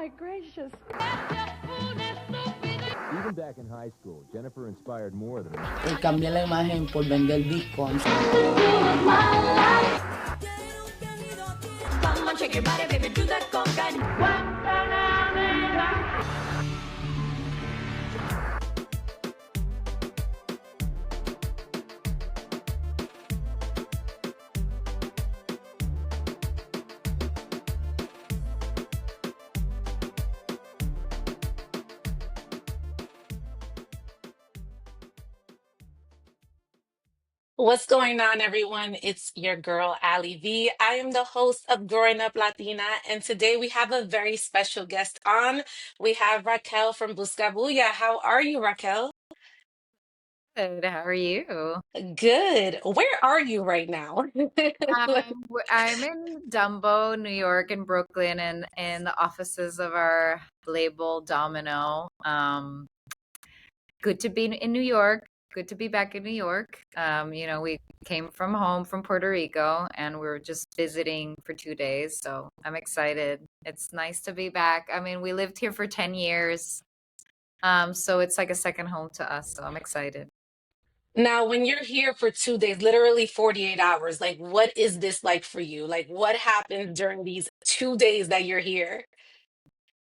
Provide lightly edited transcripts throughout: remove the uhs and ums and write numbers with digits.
my gracious. Even back in high school, Jennifer inspired more than Y cambié la imagen por vender discos. Come on, shake your body, baby, do that conga. What's going on, everyone? It's your girl, Ali V. I am the host of Growing Up Latina, and today we have a very special guest on. We have Raquel from Buscabulla. How are you, Raquel? Good. How are you? Good. Where are you right now? I'm in Dumbo, New York, and Brooklyn, and in the offices of our label Domino. Good to be in New York. Good to be back in New York. We came from home from Puerto Rico, and we are just visiting for 2 days. So I'm excited. It's nice to be back. I mean, we lived here for 10 years, so it's like a second home to us. So I'm excited. Now, when you're here for 2 days, literally 48 hours, like what is this like for you? Like what happens during these 2 days that you're here?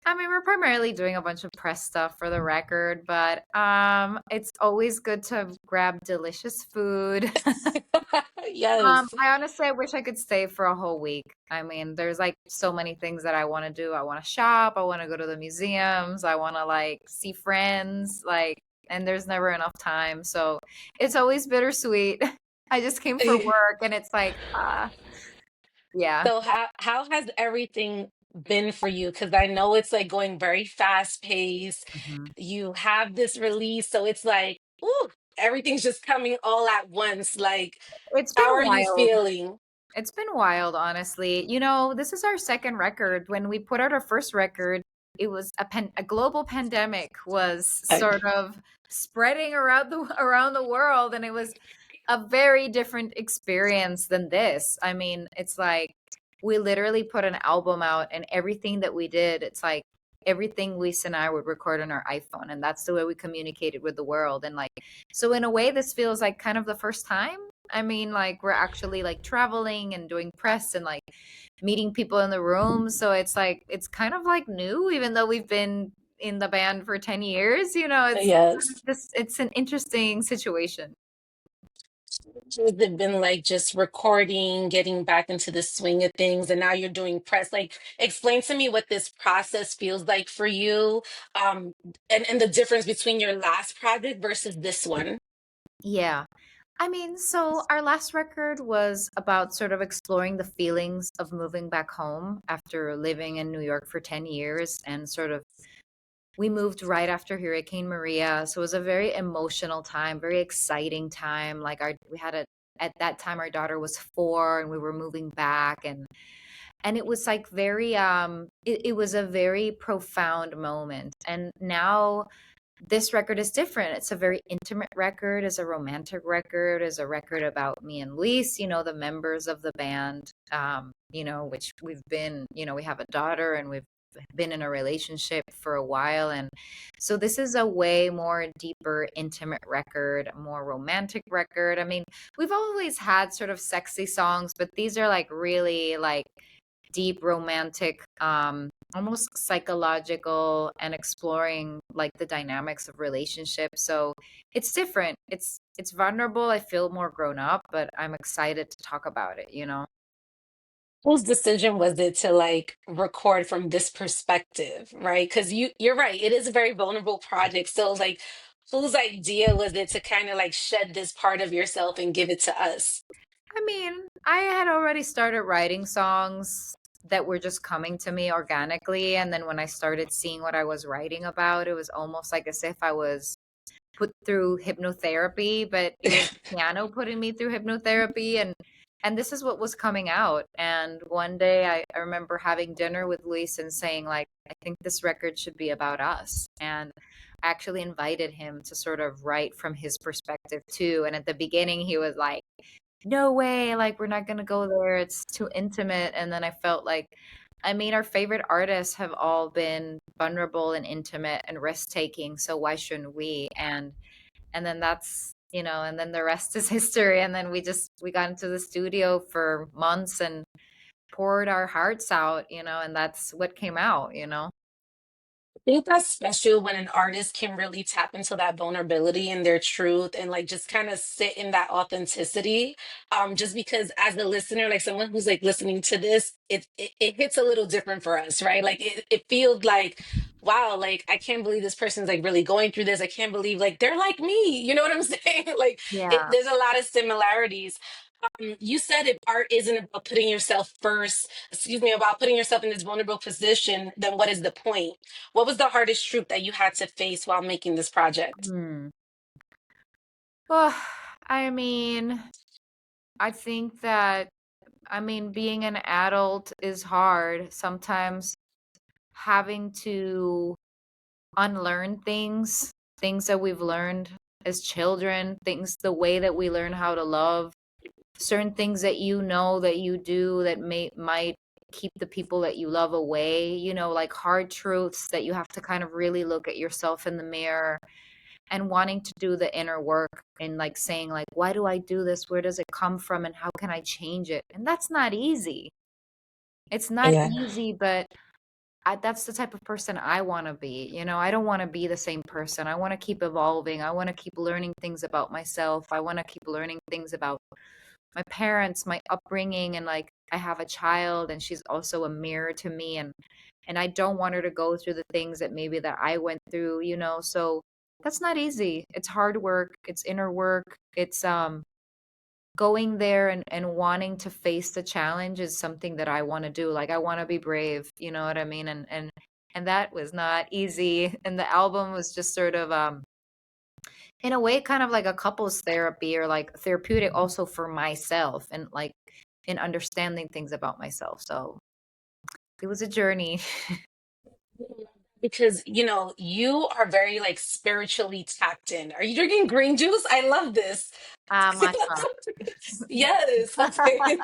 I mean, we're primarily doing a bunch of press stuff for the record, but it's always good to grab delicious food. Yes. I honestly, I wish I could stay for a whole week. I mean, there's like so many things that I want to do. I want to shop. I want to go to the museums. I want to like see friends. And there's never enough time. So it's always bittersweet. I just came for work, and it's like, yeah. So how has everything been for you? Because I know it's like going very fast paced. Mhm. You have this release, so it's like, ooh, everything's just coming all at once. Like, It's been how are you wild. feeling? It's been wild, honestly. This is our second record. When we put out our first record, it was a global pandemic was sort of spreading around the world, and it was a very different experience than this. I mean, it's like we literally put an album out, and everything that we did, it's like everything Luis and I would record on our iPhone, and that's the way we communicated with the world. And like, so in a way, this feels like kind of the first time. I mean, like we're actually like traveling and doing press and like meeting people in the room. So it's like it's kind of like new, even though we've been in the band for 10 years. It's Yes. it's an interesting situation. Has it been like just recording, getting back into the swing of things, and now you're doing press? Like, explain to me what this process feels like for you, um, and the difference between your last project versus this one. Yeah. I mean, so our last record was about sort of exploring the feelings of moving back home after living in New York for 10 years, and sort of we moved right after Hurricane Maria. So it was a very emotional time, very exciting time. Like we had at that time our daughter was 4, and we were moving back, and it was like very it was a very profound moment. And now this record is different. It's a very intimate record, it's a romantic record, it's a record about me and Luis, the members of the band, which we've been, we have a daughter, and we've been in a relationship for a while. And so this is a way more deeper, intimate record, a more romantic record. I mean, we've always had sort of sexy songs, but these are like really like deep romantic, almost psychological, and exploring like the dynamics of relationships. So it's different. It's vulnerable. I feel more grown up, but I'm excited to talk about it. Whose decision was it to like record from this perspective, right? Because you're right, it is a very vulnerable project. So like, whose idea was it to kind of like shed this part of yourself and give it to us? I mean, I had already started writing songs that were just coming to me organically, and then when I started seeing what I was writing about, it was almost like as if I was put through hypnotherapy, but it was the piano putting me through hypnotherapy. And this is what was coming out. And one day I remember having dinner with Luis and saying, like, I think this record should be about us. And I actually invited him to sort of write from his perspective too. And at the beginning he was like, no way, like we're not gonna go there, it's too intimate. And then I felt like I mean, our favorite artists have all been vulnerable and intimate and risk-taking, so why shouldn't we? And then that's, and then the rest is history. And then we got into the studio for months and poured our hearts out, and that's what came out. I think that's special when an artist can really tap into that vulnerability and their truth and like just kind of sit in that authenticity. Just because as a listener, like someone who's like listening to this, it hits a little different for us, right? Like it feels like, wow, like I can't believe this person's like really going through this. I can't believe like they're like me. You know what I'm saying? Like Yeah. there's a lot of similarities. You said if art isn't about putting yourself first, excuse me, about putting yourself in this vulnerable position, then what is the point? What was the hardest truth that you had to face while making this project? Hmm. Well, I mean, I think that, being an adult is hard. Sometimes having to unlearn things that we've learned as children, things, the way that we learn how to love, certain things that that you do that might keep the people that you love away, like hard truths that you have to kind of really look at yourself in the mirror and wanting to do the inner work and like saying like, why do I do this? Where does it come from? And how can I change it? And that's not easy. It's not Yeah. easy, but that's the type of person I want to be. I don't want to be the same person. I want to keep evolving. I want to keep learning things about myself. I want to keep learning things about my parents, my upbringing, and like I have a child and she's also a mirror to me, and I don't want her to go through the things that maybe that I went through. So that's not easy. It's hard work, it's inner work. It's going there and wanting to face the challenge is something that I want to do. Like I want to be brave, you know what I mean? And that was not easy. And the album was just sort of in a way kind of like a couples therapy or like therapeutic also for myself and like in understanding things about myself. So it was a journey. Because, you are very like spiritually tapped in. Are you drinking green juice? I love this. Matcha. Yes. Okay.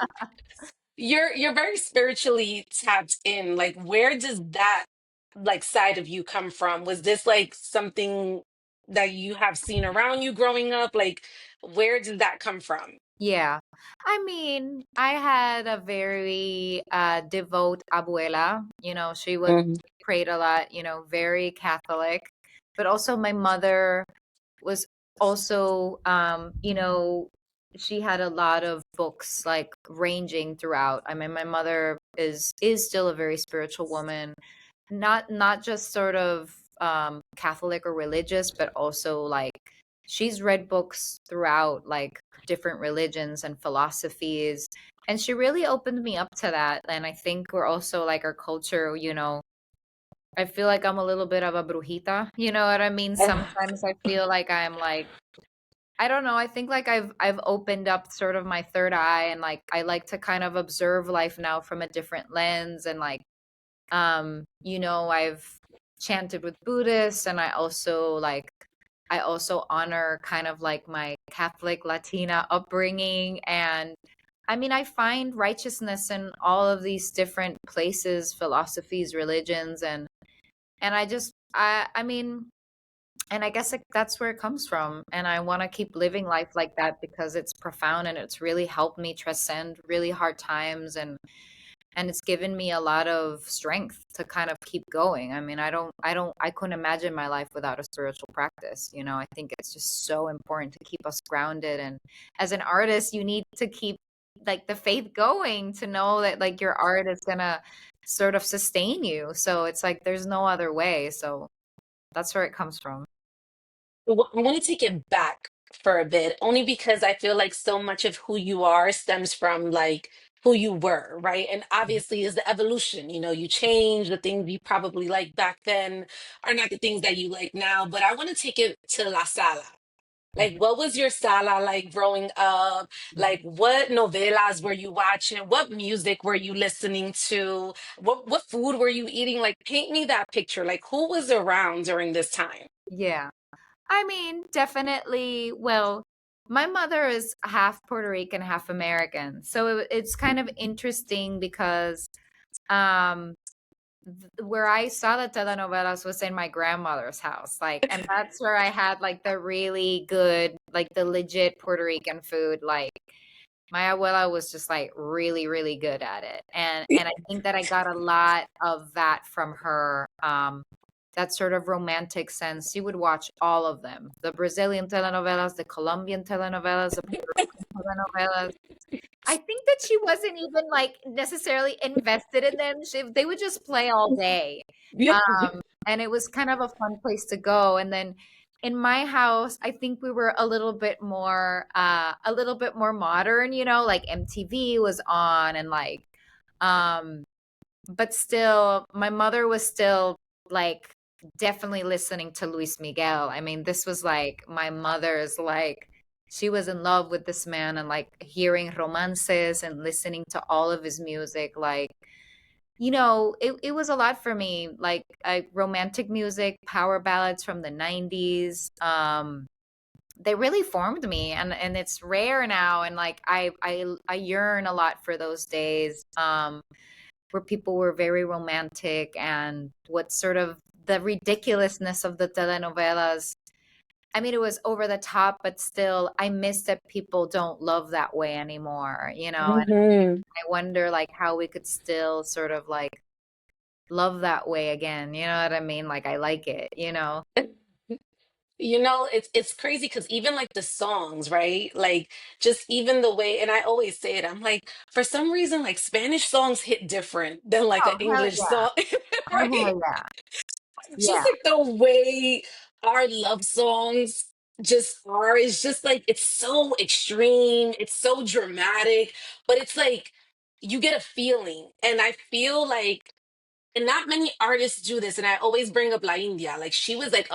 You're very spiritually tapped in. Like, where does that like side of you come from? Was this like something that you have seen around you growing up? Like, where did that come from? Yeah. I had a very devout abuela. She would Mhm. prayed a lot, very Catholic. But also my mother was also she had a lot of books like ranging throughout. My mother is still a very spiritual woman, not just sort of Catholic or religious, but also like she's read books throughout like different religions and philosophies. And she really opened me up to that. And I think we're also like our culture, I feel like I'm a little bit of a brujita. You know what I mean? Sometimes I feel like I'm like, I don't know. I think like I've opened up sort of my third eye and like I like to kind of observe life now from a different lens and like I've chanted with Buddhists and I also honor kind of like my Catholic Latina upbringing. And I find righteousness in all of these different places, philosophies, religions, and and I guess like, that's where it comes from. And I want to keep living life like that because it's profound and it's really helped me transcend really hard times and it's given me a lot of strength to kind of keep going. I couldn't imagine my life without a spiritual practice. I think it's just so important to keep us grounded. And as an artist, you need to keep like the faith going to know that like your art is gonna sort of sustain you. So it's like there's no other way. So that's where it comes from. Well, I want to take it back for a bit, only because I feel like so much of who you are stems from like who you were, right? And obviously is the evolution. You change the things you probably like back then are not the things that you like now. But I want to take it to La Sala. Like, Mhm. what was your sala like growing up? Like, what novelas were you watching? What music were you listening to? What food were you eating? Like, paint me that picture. Like, who was around during this time? Yeah. Definitely. Well, my mother is half Puerto Rican, half American. So it's kind of interesting because um, where I saw the telenovelas was in my grandmother's house, like, and that's where I had like the really good, like the legit Puerto Rican food. Like my abuela was just like really, really good at it, and I think that I got a lot of that from her. That sort of romantic sense. She would watch all of them: the Brazilian telenovelas, the Colombian telenovelas, the Puerto Rican telenovelas. I think that she wasn't even like necessarily invested in them. They would just play all day. Yeah. And it was kind of a fun place to go. And then in my house, I think we were a little bit more modern, you know, like MTV was on and like um but still my mother was still like definitely listening to Luis Miguel. I mean, this was like my mother's like she was in love with this man and like hearing romances and listening to all of his music. Like, you know, it was a lot for me. Like romantic music, power ballads from the 90s. They really formed me, and it's rare now, and like I yearn a lot for those days. Where people were very romantic and what sort of the ridiculousness of the telenovelas. I mean, it was over the top, but still, I miss that people don't love that way anymore, you know? And Mhm. I wonder, like, how we could still sort of like love that way again. You know what I mean? Like, I like it, you know? You know, it's crazy because even like the songs, right? Like just even the way, and I always say it, I'm like, for some reason, like Spanish songs hit different than like an Oh, hell English yeah. song, Oh, right? hell yeah. Just Yeah. like the way our love songs just are is just like it's so extreme, it's so dramatic, but it's like you get a feeling. And I feel like and not many artists do this, and I always bring up La India. Like she was like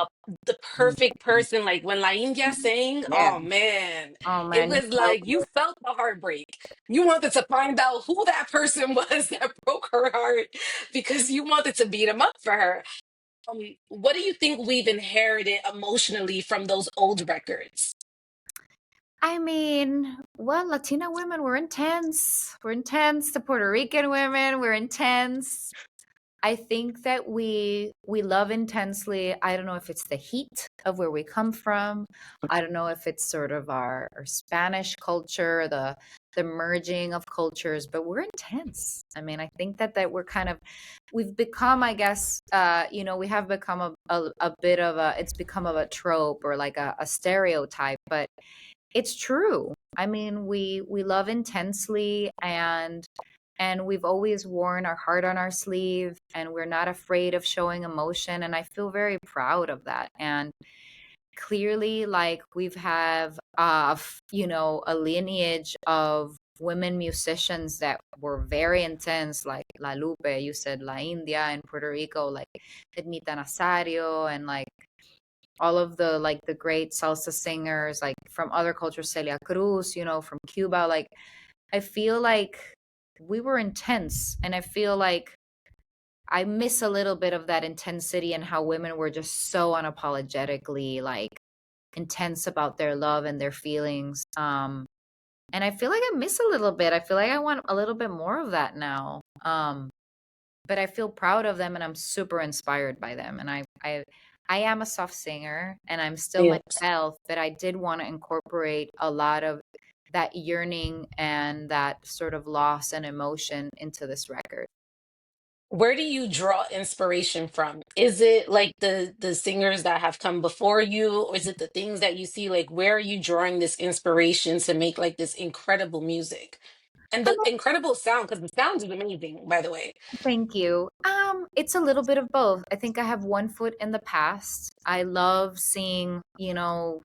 the perfect person. Like when La India sang, Yeah. oh man, Oh, it man. You was know, like you felt the heartbreak. You wanted to find out who that person was that broke her heart because you wanted to beat him up for her. What do you think we've inherited emotionally from those old records? I mean, well, Latina women were intense. We're intense. The Puerto Rican women were intense. I think that we love intensely. I don't know if it's the heat of where we come from. I don't know if it's sort of our Spanish culture, the merging of cultures, but we're intense. I mean, I think that we're kind of we've become, I guess, you know, we have become a bit of a it's become of a trope or like a stereotype, but it's true. I mean, we love intensely and we've always worn our heart on our sleeve and we're not afraid of showing emotion and I feel very proud of that. And clearly like we've have you know, a lineage of women musicians that were very intense like La Lupe, you said La India in Puerto Rico, like Ednita Nazario and like all of the like the great salsa singers like from other cultures, Celia Cruz, you know, from Cuba. Like I feel like we were intense and I feel like I miss a little bit of that intensity and how women were just so unapologetically like intense about their love and their feelings. And I feel like I miss a little bit. I feel like I want a little bit more of that now. But I feel proud of them and I'm super inspired by them. And I am a soft singer and I'm still Yes. myself, but I did want to incorporate a lot of that yearning and that sort of loss and emotion into this record. Where do you draw inspiration from? Is it like the singers that have come before you, or is it the things that you see? Like, where are you drawing this inspiration to make like this incredible music and I the mean, incredible sound? Because the sound is amazing, by the way. thank you. It's a little bit of both. I think I have one foot in the past. I love seeing, you know,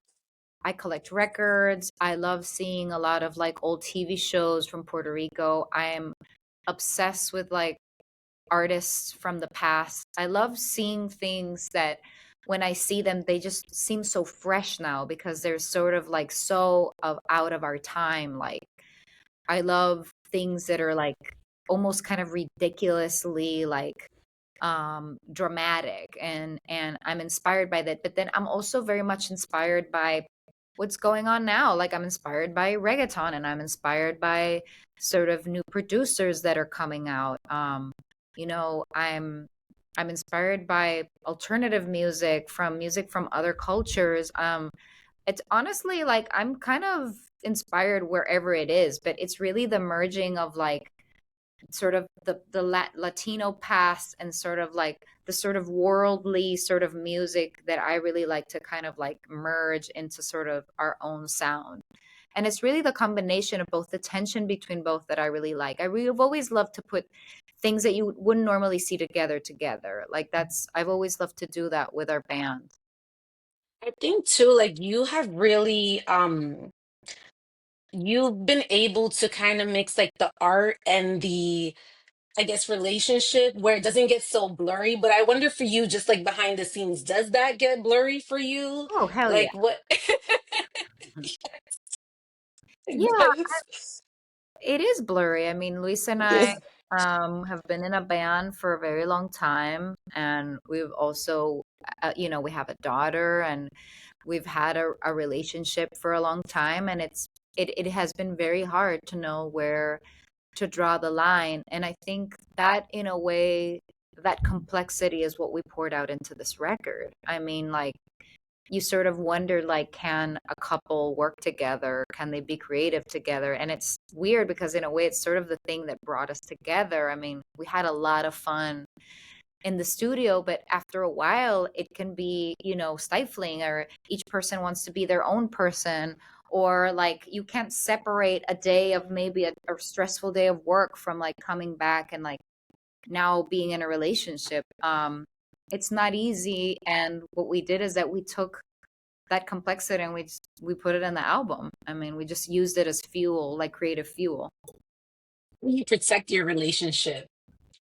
I collect records. I love seeing a lot of like old TV shows from Puerto Rico. I am obsessed with like artists from the past. I love seeing things that when I see them, they just seem so fresh now because they're sort of like so out of our time. Like I love things that are like almost kind of ridiculously like dramatic and I'm inspired by that. But then I'm also very much inspired by what's going on now. Like I'm inspired by reggaeton and I'm inspired by sort of new producers that are coming out. I'm inspired by alternative music from other cultures. It's honestly like I'm kind of inspired wherever it is, but it's really the merging of like sort of the Latino past and sort of like the sort of worldly sort of music that I really like to kind of like merge into sort of our own sound. And it's really the combination of both the tension between both that I really like. I've always loved to put things that you wouldn't normally see together. Like I've always loved to do that with our band. I think too, like you have really you've been able to kind of mix like the art and the, I guess, relationship where it doesn't get so blurry. But I wonder for you, just like behind the scenes, does that get blurry for you? Oh, hell yeah. Like what? Mhm. It Yeah, does. it is blurry. I mean, Luis and I have been in a band for a very long time, and we've also, we have a daughter, and we've had a relationship for a long time, and it has been very hard to know where to draw the line. And I think that in a way, that complexity is what we poured out into this record. I mean, like you sort of wonder like can a couple work together, can they be creative together? And it's weird because in a way it's sort of the thing that brought us together. I mean, we had a lot of fun in the studio, but after a while it can be, stifling, or each person wants to be their own person, or like you can't separate a day of maybe a stressful day of work from like coming back and like now being in a relationship. It's not easy, and what we did is that we took that complexity and we put it in the album. I mean, we just used it as fuel, like creative fuel. You protect your relationship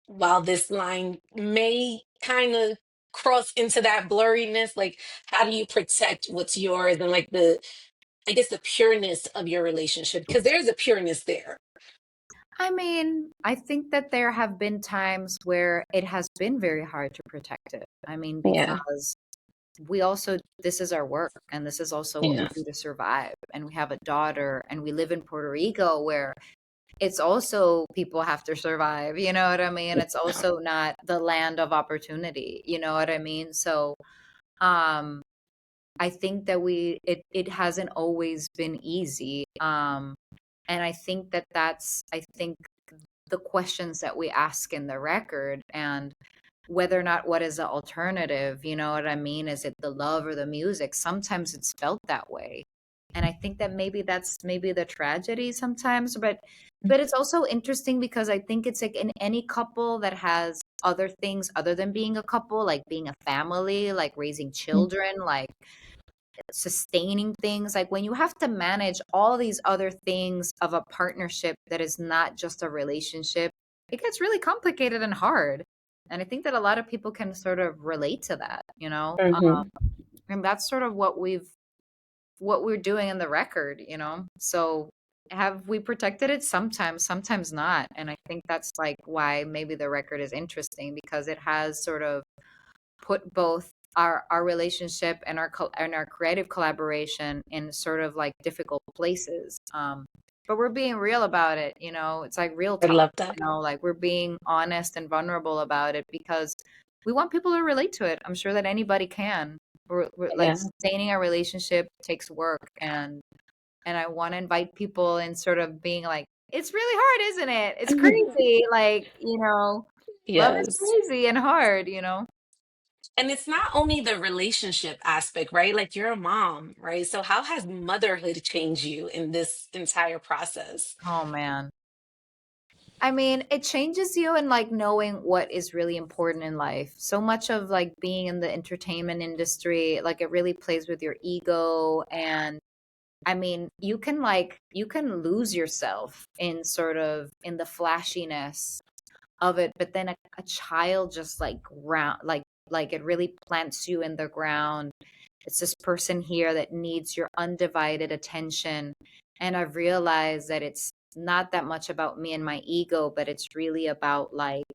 while this line may kind of cross into that blurriness. Like, how do you protect what's yours and like the, I guess, the pureness of your relationship? Because there's a pureness there. I mean, I think that there have been times where it has been very hard to protect it. I mean, Yeah. because we also, this is our work and this is also what we Yeah. do to survive. And we have a daughter and we live in Puerto Rico where it's also people have to survive, you know what I mean? It's also not the land of opportunity, you know what I mean? So, um, I think that it hasn't always been easy. And I think I think the questions that we ask in the record, and whether or not what is the alternative, you know what I mean? Is it the love or the music? Sometimes it's felt that way. And I think that maybe that's maybe the tragedy sometimes, but it's also interesting because I think it's like in any couple that has other things other than being a couple, like being a family, like raising children, like sustaining things, like when you have to manage all these other things of a partnership that is not just a relationship, it gets really complicated and hard. And I think that a lot of people can sort of relate to that, Hmm. and that's sort of what we're doing in the record, so have we protected it? Sometimes not. And I think that's like why maybe the record is interesting, because it has sort of put both our relationship and our creative collaboration in sort of like difficult places. But we're being real about it, it's like real I talk, love that. like we're being honest and vulnerable about it because we want people to relate to it. I'm sure that anybody can. We're like Yeah. sustaining a relationship takes work, and I want to invite people in sort of being like, it's really hard, isn't it? It's crazy, like, love is Yes. crazy and hard, And it's not only the relationship aspect, right? Like you're a mom, right? So how has motherhood changed you in this entire process? Oh man. I mean, it changes you in like knowing what is really important in life. So much of like being in the entertainment industry, like it really plays with your ego. And I mean, you can lose yourself in sort of in the flashiness of it, but then a child just like ground like it really plants you in the ground. It's this person here that needs your undivided attention. And I've realized that it's not that much about me and my ego, but it's really about like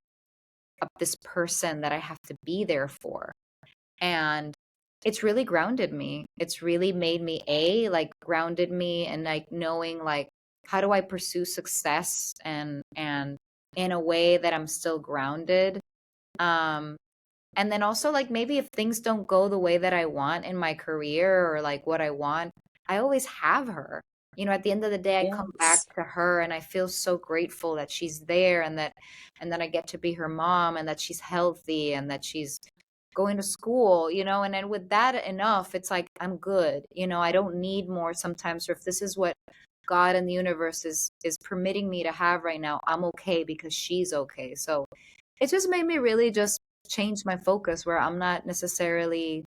this person that I have to be there for. And it's really grounded me. It's really made me like grounded me, and like knowing like how do I pursue success, and in a way that I'm still grounded. Um, and then also like maybe if things don't go the way that I want in my career or like what I want, I always have her. You know, at the end of the day, I come back Yes. to her and I feel so grateful that she's there and that I get to be her mom and that she's healthy and that she's going to school, you know, and then with that enough, it's like I'm good. You know, I don't need more sometimes, or if this is what God and the universe is permitting me to have right now, I'm okay because she's okay. So it just made me really just change my focus where I'm not necessarily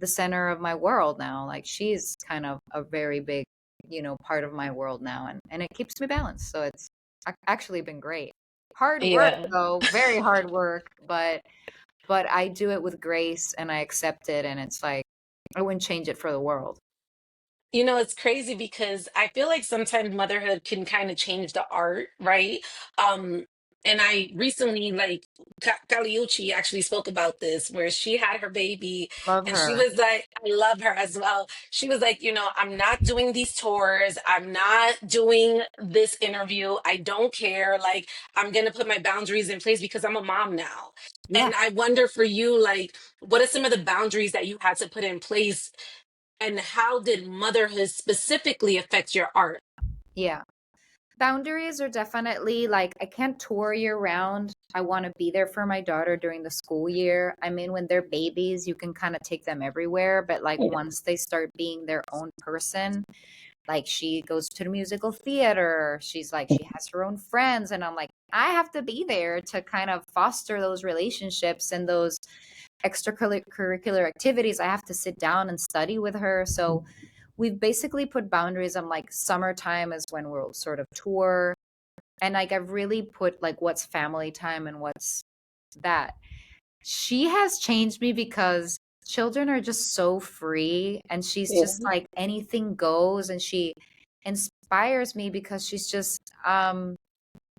the center of my world now. Like she's kind of a very big, you know, part of my world now and it keeps me balanced. So it's actually been great. Hard work Yeah. though, very hard work, but I do it with grace and I accept it and it's like I wouldn't change it for the world. You know, it's crazy because I feel like sometimes motherhood can kind of change the art, right? Um, and I recently, like, Kaliuchi actually spoke about this, where she had her baby, Love and she her. was like, I love her as well. She was like, you know, I'm not doing these tours, I'm not doing this interview, I don't care. Like, I'm gonna put my boundaries in place because I'm a mom now. Yeah. And I wonder for you, like, what are some of the boundaries that you had to put in place and how did motherhood specifically affect your art? Yeah. Boundaries are definitely like I can't tour year round. I want to be there for my daughter during the school year. I mean, when they're babies, you can kind of take them everywhere, but like Yeah. once they start being their own person, like she goes to the musical theater, she's like she has her own friends and I'm like I have to be there to kind of foster those relationships and those extracurricular activities. I have to sit down and study with her. So we've basically put boundaries on like summertime is when we'll sort of tour. And like I've really put like what's family time and what's that. She has changed me because children are just so free and she's Yeah. just like anything goes and she inspires me because she's just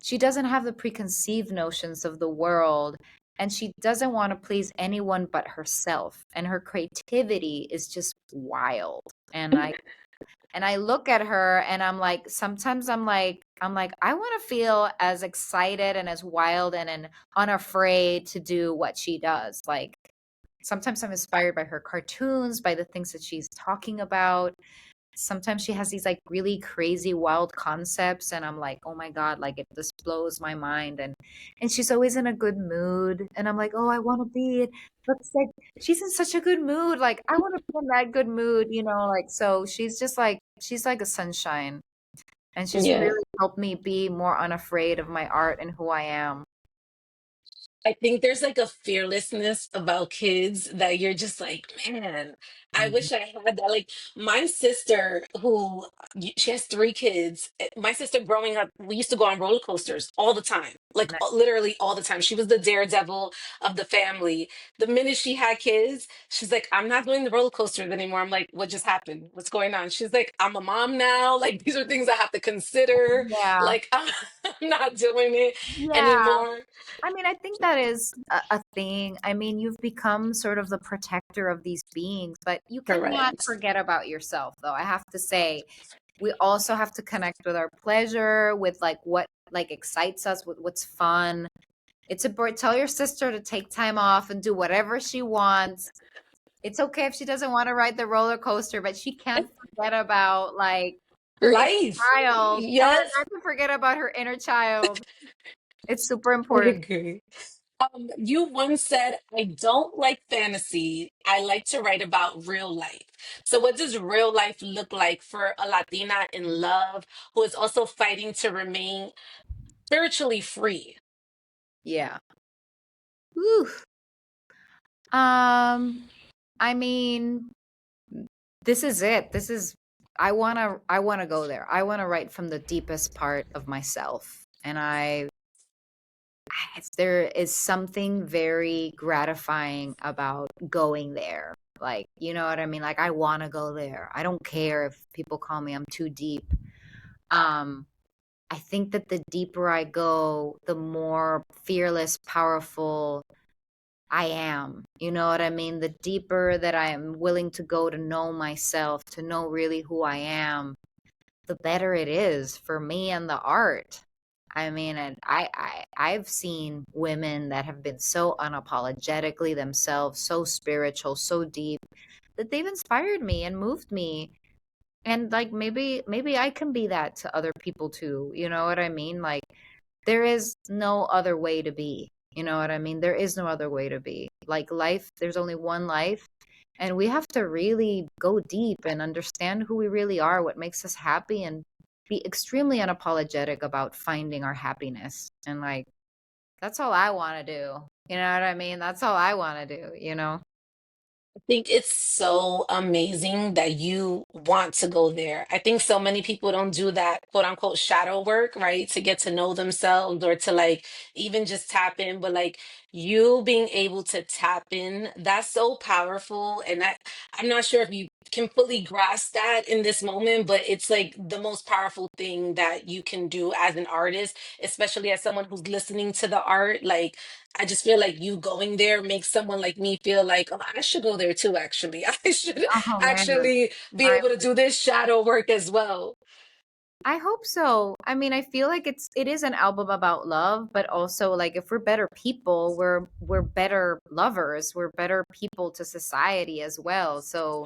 she doesn't have the preconceived notions of the world and she doesn't want to please anyone but herself and her creativity is just wild and I look at her and I'm like sometimes I'm like I want to feel as excited and as wild and unafraid to do what she does. Like sometimes I'm inspired by her cartoons, by the things that she's talking about. Sometimes she has these like really crazy wild concepts and I'm like, "Oh my God, like it just blows my mind." And she's always in a good mood and I'm like, "Oh, I want to be it." But it's like she's in such a good mood. Like I want to be in that good mood, you know, like so she's just like she's like a sunshine and she's Yeah. really helped me be more unafraid of my art and who I am. I think there's like a fearlessness about kids that you're just like, man, I Mhm. wish I had that. Like my sister, who she has three kids. My sister growing up, we used to go on roller coasters all the time, like literally all the time. She was the daredevil of the family. The minute she had kids, she's like, I'm not doing the roller coasters anymore. I'm like, what just happened? What's going on? She's like, I'm a mom now. Like these are things I have to consider. Yeah. Like I'm not doing it Yeah. anymore. I mean, I think that is a thing. I mean, you've become sort of the protector of these beings, but you cannot Correct. forget about yourself, though. I have to say, we also have to connect with our pleasure, with like what like excites us, with what's fun. It's important. Tell your sister to take time off and do whatever she wants. It's okay if she doesn't want to ride the roller coaster, but she can't forget about like her inner Life. child. Tell her Yes, not to forget about her inner child. It's super I important. agree. You once said, I don't like fantasy. I like to write about real life. So, what does real life look like for a Latina in love who is also fighting to remain spiritually free? Yeah. Whew. Um, I mean, this is it. This is I wanna go there. I wanna write from the deepest part of myself. And there is something very gratifying about going there. Like, you know what I mean? Like I wanna go there. I don't care if people call me I'm too deep. Um, I think that the deeper I go, the more fearless, powerful I am. You know what I mean? The deeper that I am willing to go to know myself, to know really who I am, the better it is for me and the art. I mean, and I've seen women that have been so unapologetically themselves, so spiritual, so deep, that they've inspired me and moved me. And like maybe I can be that to other people too. You know what I mean? Like there is no other way to be. You know what I mean? There is no other way to be. Like life, there's only one life, and we have to really go deep and understand who we really are, what makes us happy, and be extremely unapologetic about finding our happiness. And like that's all I want to do. You know what I mean? That's all I want to do, you know? Think it's so amazing that you want to go there. I think so many people don't do that quote unquote shadow work, right? To get to know themselves or to like even just tap in. But like you being able to tap in, that's so powerful. And I'm not sure if you can fully grasp that in this moment, but it's like the most powerful thing that you can do as an artist, especially as someone who's listening to the art. Like I just feel like you going there makes someone like me feel like, oh, I should go there too, actually. I should Oh man. actually be I able to do this shadow work as well. I hope so. I mean, I feel like it is an album about love, but also like if we're better people, we're better lovers, we're better people to society as well. So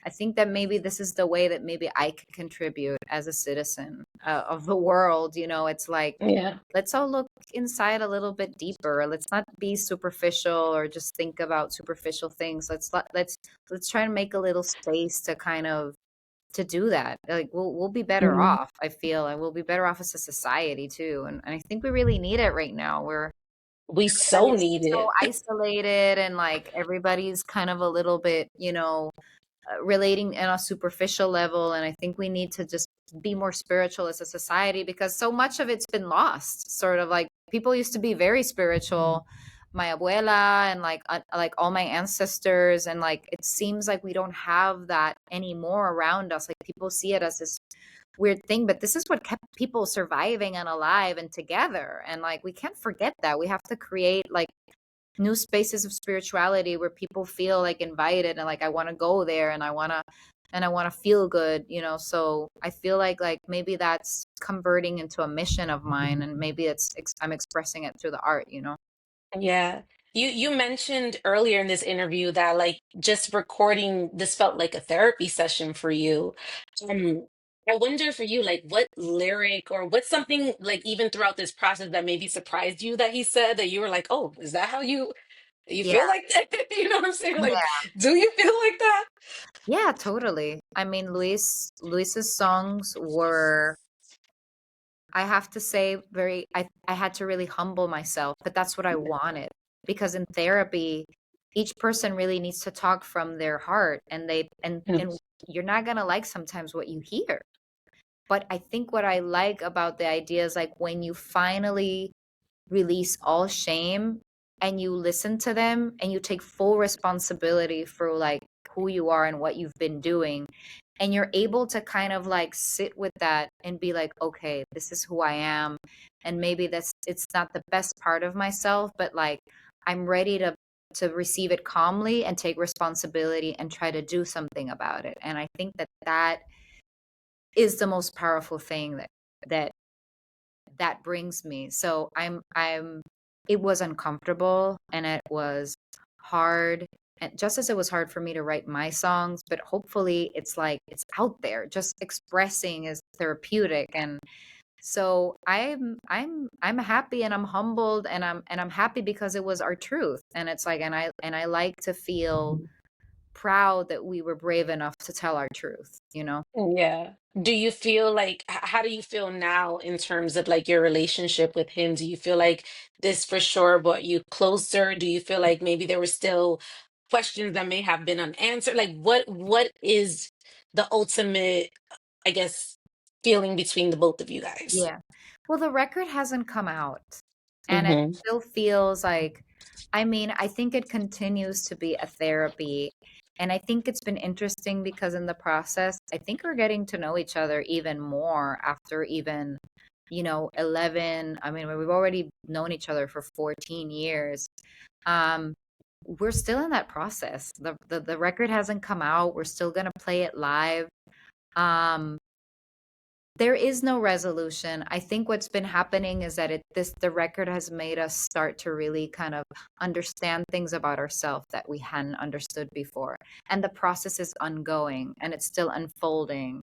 I think that maybe this is the way that maybe I can contribute as a citizen of the world. You know, it's like Yeah. let's all look inside a little bit deeper. Let's not be superficial or just think about superficial things. Let's try and make a little space to kind of to do that. Like we'll be better Mhm. off, I feel, and we'll be better off as a society too. And I think we really need it right now. Where We so everybody's need so it. isolated and like everybody's kind of a little bit, relating on a superficial level. And I think we need to just be more spiritual as a society because so much of it's been lost. Sort of like people used to be very spiritual, my abuela and like all my ancestors, and like it seems like we don't have that anymore around us. Like people see it as this weird thing, but this is what kept people surviving and alive and together. And like we can't forget that. We have to create like new spaces of spirituality where people feel like invited and like I want to go there and I want to feel good, so I feel like maybe that's converting into a mission of mine, and maybe I'm expressing it through the art. Yeah. You mentioned earlier in this interview that like just recording this felt like a therapy session for you. Um, I wonder for you, like what lyric or what's something like even throughout this process that maybe surprised you that he said that you were like, oh, is that how you Yeah. feel like that? You know what I'm saying? Like, do you feel like that? Yeah, totally. I mean, Luis's songs were, I have to say, I had to really humble myself, but that's what I wanted. Because in therapy, each person really needs to talk from their heart, and Yeah. and you're not gonna like sometimes what you hear. But I think what I like about the idea is like when you finally release all shame and you listen to them and you take full responsibility for like who you are and what you've been doing, and you're able to kind of like sit with that and be like, okay, this is who I am, and maybe it's not the best part of myself, but like I'm ready to receive it calmly and take responsibility and try to do something about it. And I think that is the most powerful thing that that brings me. So it was uncomfortable and it was hard. And just as it was hard for me to write my songs, but hopefully it's like it's out there. Just expressing is therapeutic. And so I'm happy and I'm humbled and I'm happy because it was our truth. And it's like and I like to feel proud that we were brave enough to tell our truth. Yeah. Do you feel like, how do you feel now in terms of like your relationship with him? Do you feel like this for sure brought you closer? Do you feel like maybe there were still questions that may have been unanswered? Like what is the ultimate, I guess, feeling between the both of you guys? Yeah. Well, the record hasn't come out, and it Hmm. still feels like, I mean, I think it continues to be a therapy. And I think it's been interesting because in the process, I think we're getting to know each other even more after even, 11. I mean, we've already known each other for 14 years. Um, we're still in that process. The record hasn't come out. We're still gonna play it live. Um, There is no resolution. I think what's been happening is that the record has made us start to really kind of understand things about ourselves that we hadn't understood before. And the process is ongoing and it's still unfolding.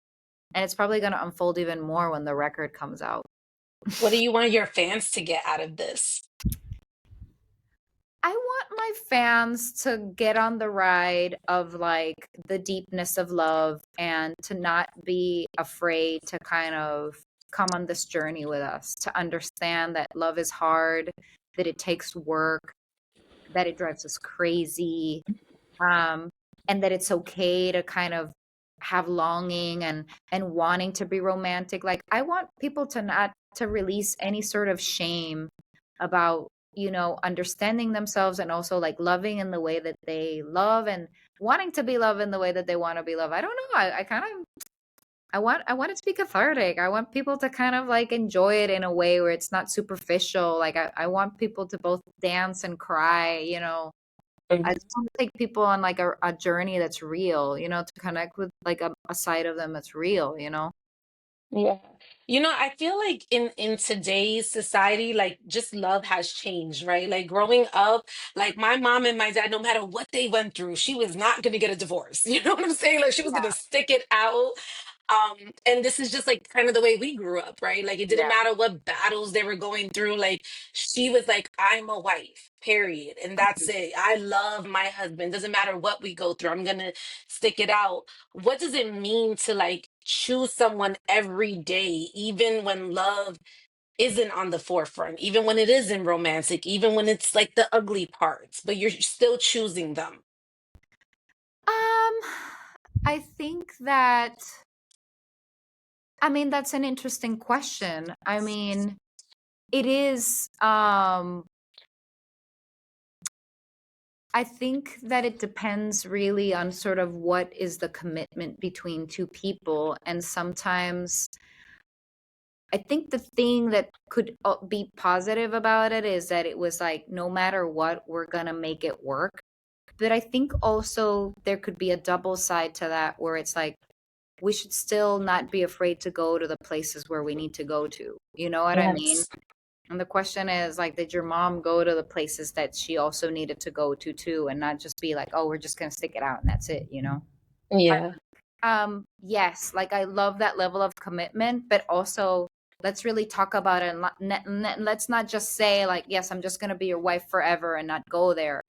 And it's probably going to unfold even more when the record comes out. What do you want your fans to get out of this? I want my fans to get on the ride of like the deepness of love and to not be afraid to kind of come on this journey with us, to understand that love is hard, that it takes work, that it drives us crazy, um, and that it's okay to kind of have longing and wanting to be romantic. Like I want people to not to release any sort of shame about, understanding themselves and also like loving in the way that they love and wanting to be loved in the way that they want to be loved. I don't know. I kind of I want it to be cathartic. I want people to kind of like enjoy it in a way where it's not superficial. Like I want people to both dance and cry. I just want to take people on like a journey that's real, to connect with like a side of them that's real. Yeah. I feel like in today's society, like just love has changed, right? Like growing up, like my mom and my dad, no matter what they went through, she was not gonna get a divorce. You know what I'm saying? Like she was gonna stick it out. And this is just like kind of the way we grew up, right? Like it didn't Yeah. matter what battles they were going through. Like she was like, I'm a wife, period. And that's it. I love my husband. Doesn't matter what we go through. I'm gonna stick it out. What does it mean to like choose someone every day, even when love isn't on the forefront, even when it isn't romantic, even when it's like the ugly parts, but you're still choosing them? Um, I think that, I mean, that's an interesting question. I mean, it is, I think that it depends really on sort of what is the commitment between two people. And sometimes I think the thing that could be positive about it is that it was like, no matter what, we're gonna make it work. But I think also there could be a double side to that where it's like, we should still not be afraid to go to the places where we need to go to. You know what I mean? Yes. And the question is like, did your mom go to the places that she also needed to go to too, and not just be like, oh, we're just gonna stick it out and that's it? Yeah. Yes, like I love that level of commitment, but also let's really talk about it and let's not just say like, yes, I'm just gonna be your wife forever and not go there.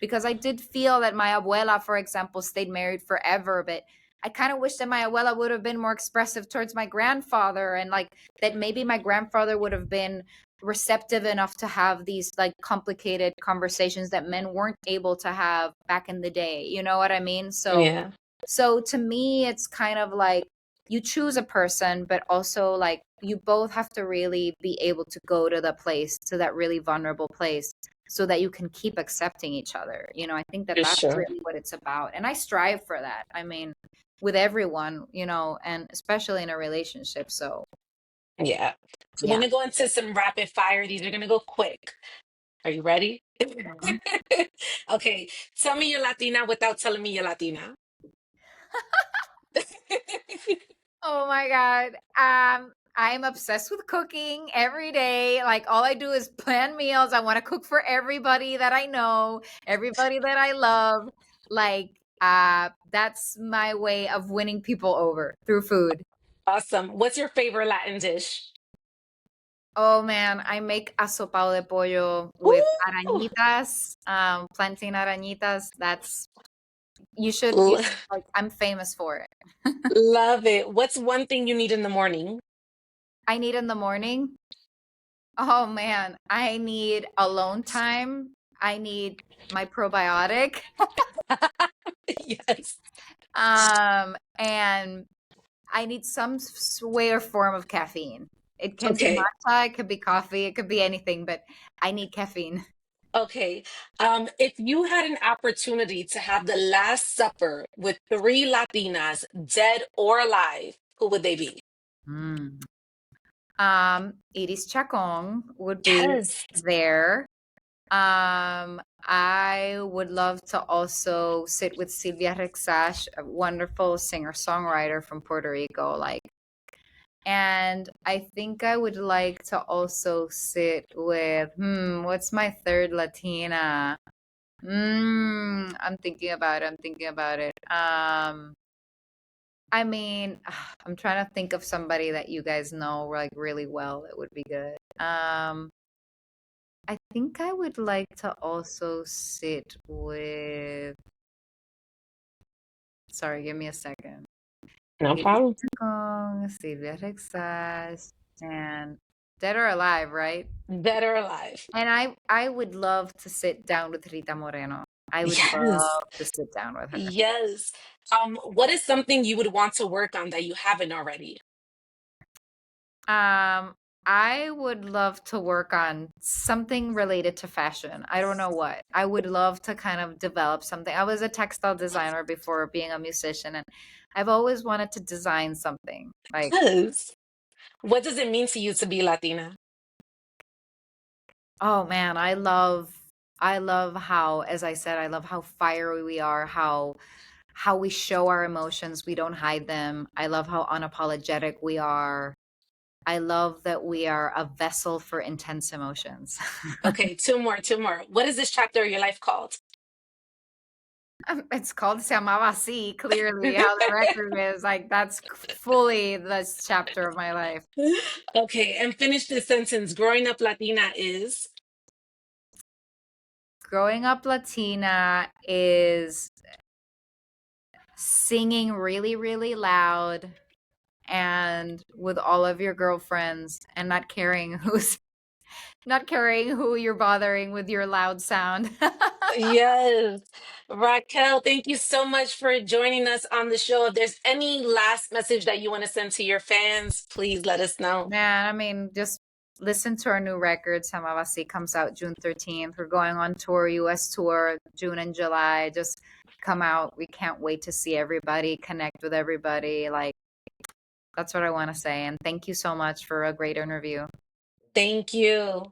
Because I did feel that my abuela, for example, stayed married forever, but I kind of wish that my abuela would have been more expressive towards my grandfather and like that maybe my grandfather would have been receptive enough to have these like complicated conversations that men weren't able to have back in the day. You know what I mean? Yeah. So to me, it's kind of like you choose a person, but also like you both have to really be able to go to the place, to that really vulnerable place, so that you can keep accepting each other. I think that For that's sure. really what it's about. And I strive for that. I mean, with everyone, and especially in a relationship. So, Yeah. So we're yeah. gonna go into some rapid fire. These are gonna go quick. Are you ready? Mhm. Okay. Tell me you're Latina without telling me you're Latina. Oh my God. I'm obsessed with cooking every day. Like all I do is plan meals. I want to cook for everybody that I know, everybody that I love. Like that's my way of winning people over through food. Awesome. What's your favorite Latin dish? Oh man, I make asopao de pollo with Ooh, arañitas, plantain arañitas. That's you should l- like I'm famous for it. love it. What's one thing you need in the morning? I need in the morning. Oh man, I need alone time. I need my probiotic. Yes. And I need some way or form of caffeine. It can be Okay. matcha, it could be coffee, it could be anything, but I need caffeine. Okay. If you had an opportunity to have the Last Supper with three Latinas, dead or alive, who would they be? Mm. Iris Chacon would be Yes. there. I would love to also sit with Silvia Rexach, a wonderful singer-songwriter from Puerto Rico. Like And I think I would like to also sit with, what's my third Latina? I'm thinking about it. I'm thinking about it. I mean, I'm trying to think of somebody that you guys know like really well that would be good. I think I would like to also sit with. Sorry, give me a second. No Iris problem. Kong, Sylvia Rexas, and Dead or Alive, right? Dead or alive. And I would love to sit down with Rita Moreno. I would Yes. love to sit down with her. Yes. What is something you would want to work on that you haven't already? Um, I would love to work on something related to fashion. I don't know what. I would love to kind of develop something. I was a textile designer before being a musician, and I've always wanted to design something. Like, Yes. What does it mean to you to be Latina? oh man, I love how, as I said, I love how fiery we are, how we show our emotions, we don't hide them. I love how unapologetic we are. I love that we are a vessel for intense emotions. Okay, two more, two more. What is this chapter of your life called? It's called Se Amaba Así, clearly how the record is. Like that's fully this chapter of my life. Okay, and finish this sentence. Growing up Latina is. Growing up Latina is singing really, really loud and with all of your girlfriends and not caring who you're bothering with your loud sound. Yes. Raquel, thank you so much for joining us on the show. If there's any last message that you want to send to your fans, please let us know. Man, I mean, just listen to our new record. Amaba Así comes out June 13th. We're going on tour, US tour, June and July. Just come out. We can't wait to see everybody, connect with everybody. Like, that's what I want to say. And thank you so much for a great interview. Thank you.